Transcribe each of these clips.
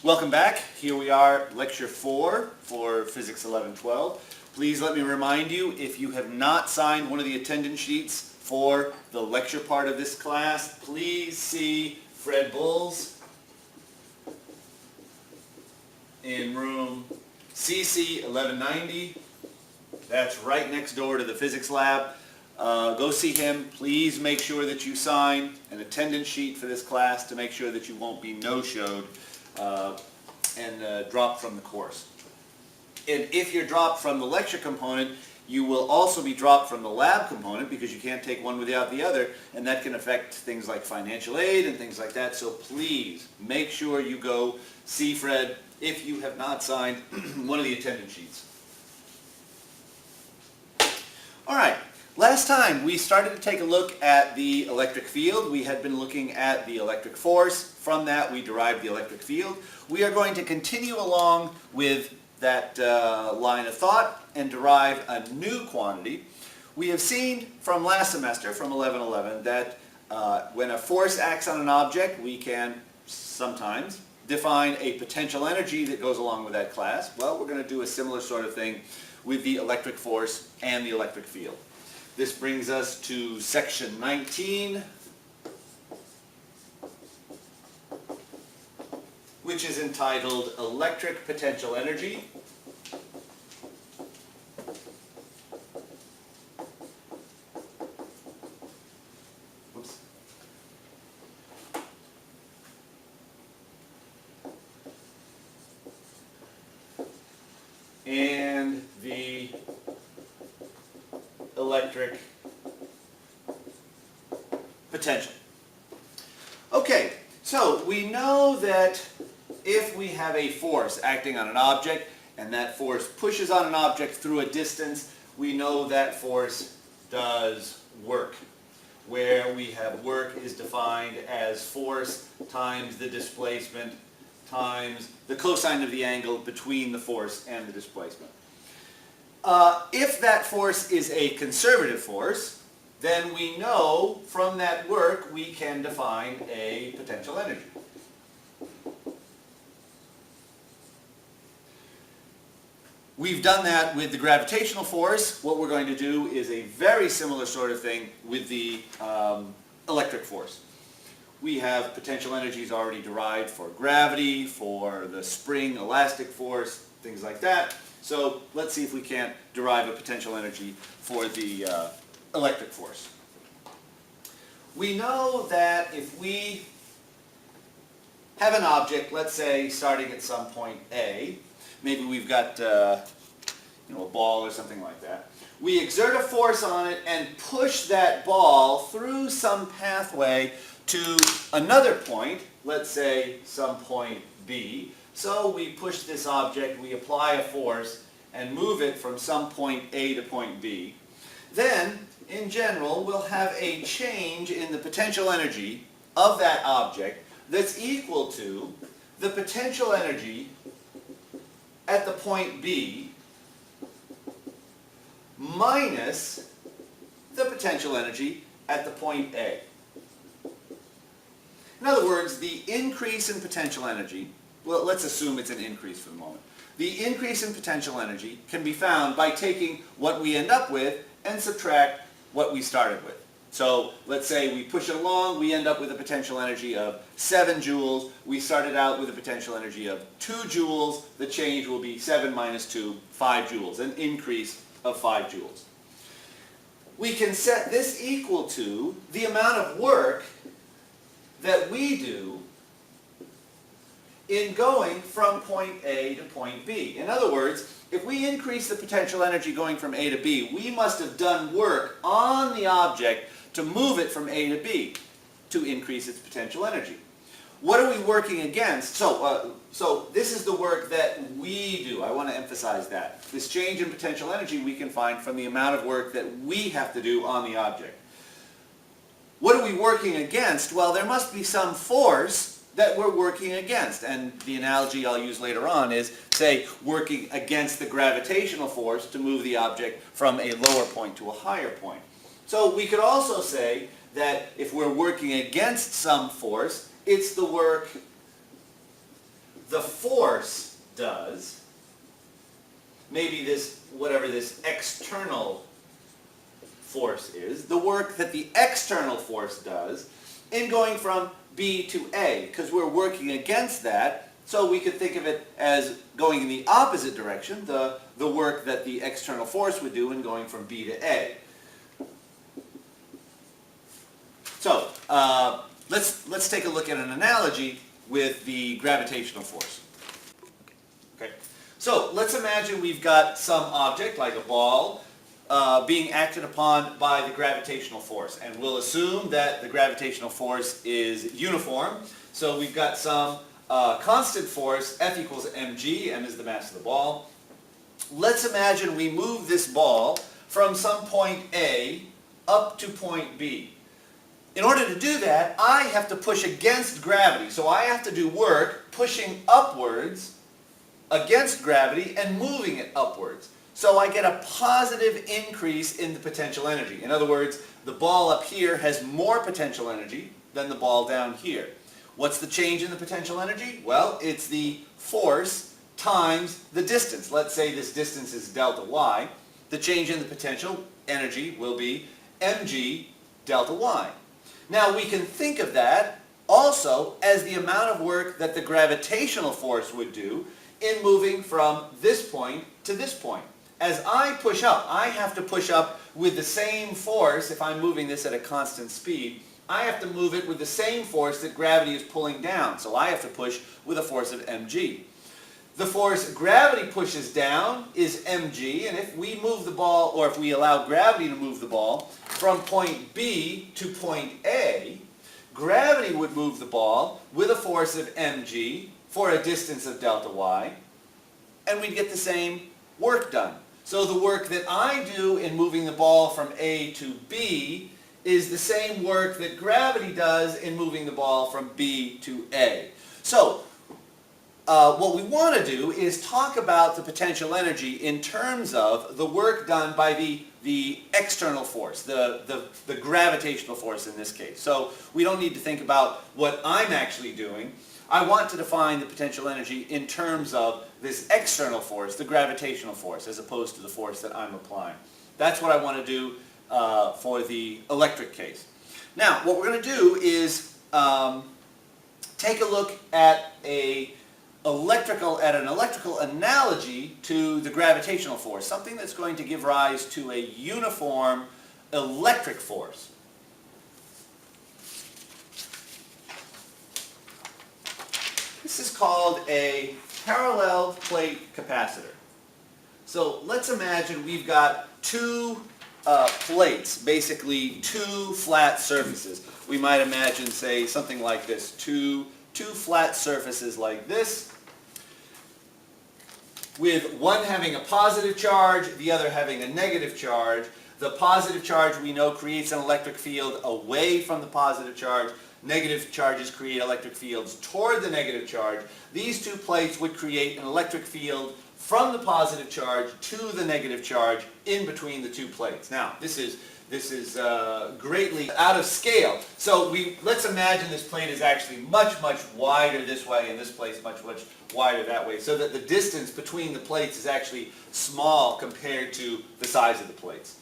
Welcome back. Here we are, Lecture 4 for Physics 1112. Please let me remind you, if you have not signed one of the attendance sheets for the lecture part of this class, please see Fred Bulls in room CC 1190. That's right next door to the physics lab. Go see him. Please make sure that you sign an attendance sheet for this class to make sure that you won't be no-showed and dropped from the course. And if you're dropped from the lecture component, you will also be dropped from the lab component because you can't take one without the other, and that can affect things like financial aid and things like that. So please make sure you go see Fred if you have not signed one of the attendance sheets. All right. Last time we started to take a look at the electric field. We had been looking at the electric force. From that we derived the electric field. We are going to continue along with that line of thought and derive a new quantity. We have seen from last semester, from 1111, that when a force acts on an object, we can sometimes define a potential energy that goes along with that class. Well, we're going to do a similar sort of thing with the electric force and the electric field. This brings us to section 19, which is entitled Electric Potential Energy. Oops. And the electric potential. Okay, so we know that if we have a force acting on an object and that force pushes on an object through a distance, we know that force does work. Where we have work is defined as force times the displacement times the cosine of the angle between the force and the displacement. If that force is a conservative force, then we know from that work we can define a potential energy. We've done that with the gravitational force. What we're going to do is a very similar sort of thing with the electric force. We have potential energies already derived for gravity, for the spring elastic force, things like that. So let's see if we can't derive a potential energy for the electric force. We know that if we have an object, let's say starting at some point A, maybe we've got a ball or something like that. We exert a force on it and push that ball through some pathway to another point, let's say some point B. So we push this object, we apply a force, and move it from some point A to point B. Then, in general, we'll have a change in the potential energy of that object that's equal to the potential energy at the point B minus the potential energy at the point A. In other words, the increase in potential energy, well, let's assume it's an increase for the moment. The increase in potential energy can be found by taking what we end up with and subtract what we started with. So let's say we push it along, we end up with a potential energy of 7 joules. We started out with a potential energy of 2 joules. The change will be 7 minus 2, 5 joules, an increase of 5 joules. We can set this equal to the amount of work that we do in going from point A to point B. In other words, if we increase the potential energy going from A to B, we must have done work on the object to move it from A to B to increase its potential energy. What are we working against? So this is the work that we do. I want to emphasize that. This change in potential energy we can find from the amount of work that we have to do on the object. What are we working against? Well, there must be some force that we're working against. And the analogy I'll use later on is, say, working against the gravitational force to move the object from a lower point to a higher point. So we could also say that if we're working against some force, it's the work the force does, maybe this, whatever this external force is, the work that the external force does in going from B to A, because we're working against that, so we could think of it as going in the opposite direction, the work that the external force would do in going from B to A. So, let's take a look at an analogy with the gravitational force. Okay. So, let's imagine we've got some object, like a ball, being acted upon by the gravitational force. And we'll assume that the gravitational force is uniform. So we've got some constant force, F equals mg, m is the mass of the ball. Let's imagine we move this ball from some point A up to point B. In order to do that, I have to push against gravity. So I have to do work pushing upwards against gravity and moving it upwards. So I get a positive increase in the potential energy. In other words, the ball up here has more potential energy than the ball down here. What's the change in the potential energy? Well, it's the force times the distance. Let's say this distance is delta y. The change in the potential energy will be mg delta y. Now we can think of that also as the amount of work that the gravitational force would do in moving from this point to this point. As I push up, I have to push up with the same force. If I'm moving this at a constant speed, I have to move it with the same force that gravity is pulling down. So I have to push with a force of mg. The force gravity pushes down is mg, and if we move the ball, or if we allow gravity to move the ball from point B to point A, gravity would move the ball with a force of mg for a distance of delta y, and we'd get the same work done. So the work that I do in moving the ball from A to B is the same work that gravity does in moving the ball from B to A. So what we want to do is talk about the potential energy in terms of the work done by the external force, the gravitational force in this case. So we don't need to think about what I'm actually doing. I want to define the potential energy in terms of this external force, the gravitational force, as opposed to the force that I'm applying. That's what I want to do for the electric case. Now, what we're going to do is take a look at an electrical analogy to the gravitational force, something that's going to give rise to a uniform electric force. This is called a parallel plate capacitor. So let's imagine we've got two plates, basically two flat surfaces. We might imagine, say, something like this, two flat surfaces like this, with one having a positive charge, the other having a negative charge. The positive charge, we know, creates an electric field away from the positive charge. Negative charges create electric fields toward the negative charge. These two plates would create an electric field from the positive charge to the negative charge in between the two plates. Now, this is greatly out of scale. So let's imagine this plate is actually much, much wider this way, and this plate's much, much wider that way, so that the distance between the plates is actually small compared to the size of the plates.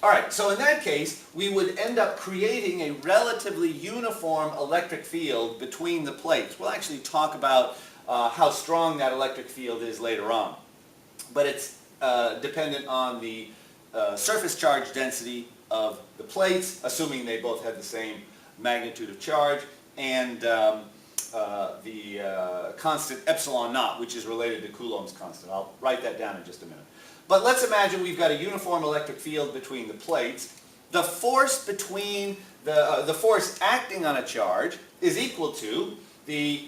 All right, so in that case, we would end up creating a relatively uniform electric field between the plates. We'll actually talk about how strong that electric field is later on. But it's dependent on the surface charge density of the plates, assuming they both have the same magnitude of charge, and the constant epsilon naught, which is related to Coulomb's constant. I'll write that down in just a minute. But let's imagine we've got a uniform electric field between the plates. The force between the force acting on a charge is equal to the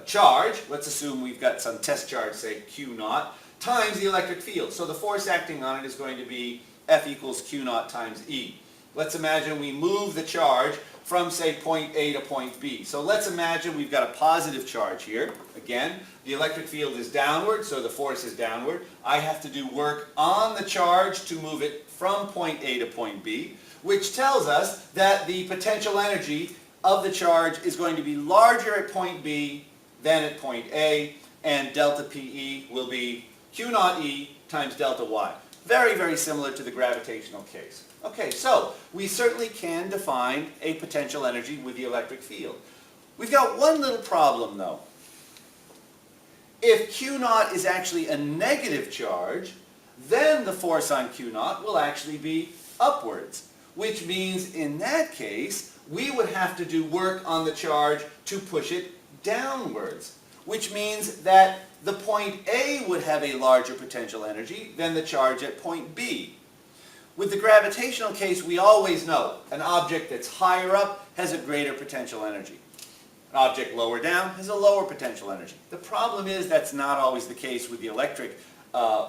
charge. Let's assume we've got some test charge, say Q naught, times the electric field. So the force acting on it is going to be F equals Q naught times E. Let's imagine we move the charge from, say, point A to point B. So let's imagine we've got a positive charge here. Again, the electric field is downward, so the force is downward. I have to do work on the charge to move it from point A to point B, which tells us that the potential energy of the charge is going to be larger at point B then at point A, and delta PE will be Q naught E times delta Y. Very, very similar to the gravitational case. Okay, so we certainly can define a potential energy with the electric field. We've got one little problem though. If Q naught is actually a negative charge, then the force on Q naught will actually be upwards, which means in that case we would have to do work on the charge to push it downwards, which means that the point A would have a larger potential energy than the charge at point B. With the gravitational case, we always know an object that's higher up has a greater potential energy. An object lower down has a lower potential energy. The problem is that's not always the case with the electric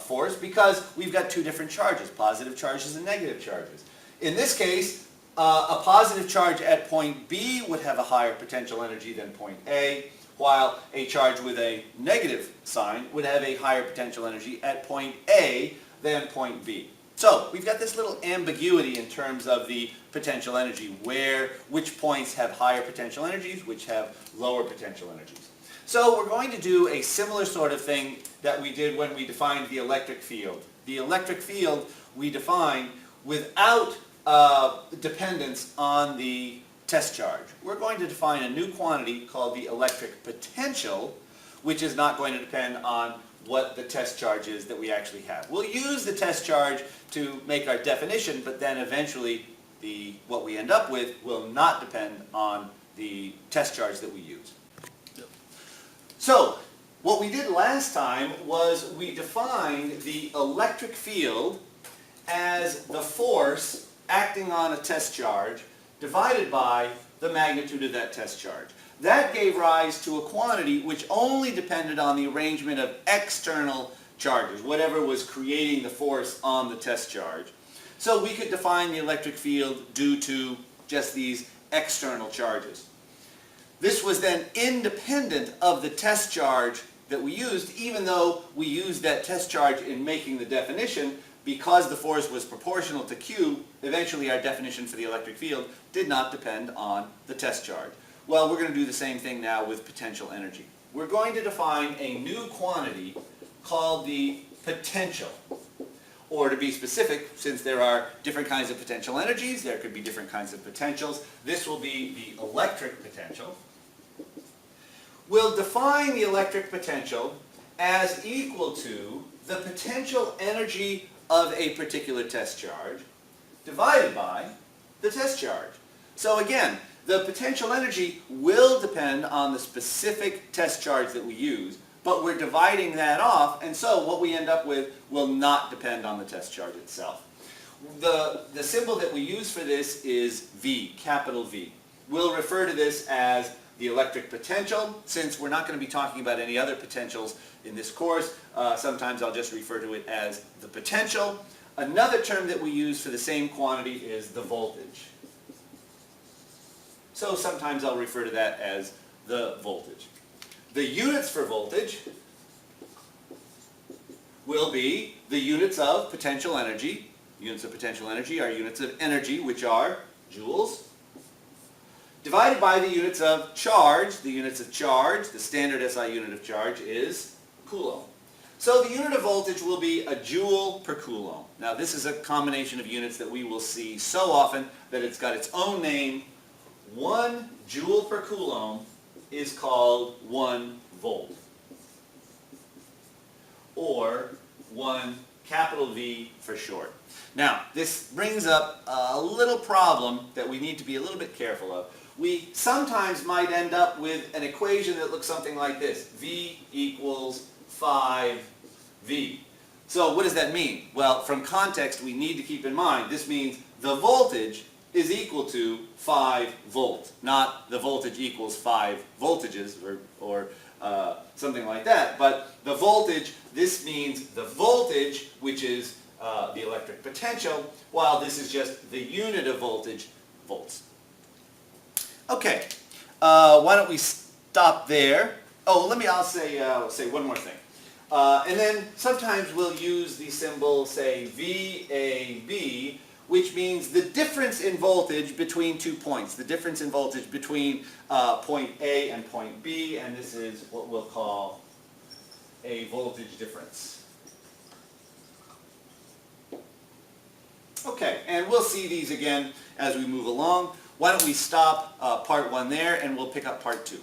force because we've got two different charges, positive charges and negative charges. In this case, a positive charge at point B would have a higher potential energy than point A, while a charge with a negative sign would have a higher potential energy at point A than point B. So we've got this little ambiguity in terms of the potential energy, which points have higher potential energies, which have lower potential energies. So we're going to do a similar sort of thing that we did when we defined the electric field. The electric field we defined without dependence on the test charge. We're going to define a new quantity called the electric potential, which is not going to depend on what the test charge is that we actually have. We'll use the test charge to make our definition, but then eventually what we end up with will not depend on the test charge that we use. So what we did last time was we defined the electric field as the force acting on a test charge divided by the magnitude of that test charge. That gave rise to a quantity which only depended on the arrangement of external charges, whatever was creating the force on the test charge. So we could define the electric field due to just these external charges. This was then independent of the test charge that we used, even though we used that test charge in making the definition. Because the force was proportional to Q, eventually our definition for the electric field did not depend on the test charge. Well, we're going to do the same thing now with potential energy. We're going to define a new quantity called the potential. Or to be specific, since there are different kinds of potential energies, there could be different kinds of potentials, this will be the electric potential. We'll define the electric potential as equal to the potential energy of a particular test charge divided by the test charge. So again, the potential energy will depend on the specific test charge that we use, but we're dividing that off, and so what we end up with will not depend on the test charge itself. The symbol that we use for this is V, capital V. We'll refer to this as the electric potential, since we're not going to be talking about any other potentials in this course. Sometimes I'll just refer to it as the potential. Another term that we use for the same quantity is the voltage. So sometimes I'll refer to that as the voltage. The units for voltage will be the units of potential energy. Units of potential energy are units of energy, which are joules, divided by the units of charge. The units of charge, the standard SI unit of charge is coulomb. So the unit of voltage will be a joule per coulomb. Now this is a combination of units that we will see so often that it's got its own name. 1 joule per coulomb is called 1 volt, or 1 capital V for short. Now this brings up a little problem that we need to be a little bit careful of. We sometimes might end up with an equation that looks something like this. V equals 5V. So what does that mean? Well, from context we need to keep in mind this means the voltage is equal to 5 volts, not the voltage equals 5 voltages or something like that. But the voltage, this means the voltage, which is the electric potential, while this is just the unit of voltage, volts. Okay, why don't we stop there? Oh, I'll say one more thing. And then sometimes we'll use the symbol, say, VAB, which means the difference in voltage between 2 points, the difference in voltage between point A and point B, and this is what we'll call a voltage difference. Okay, and we'll see these again as we move along. Why don't we stop part 1 there, and we'll pick up part 2.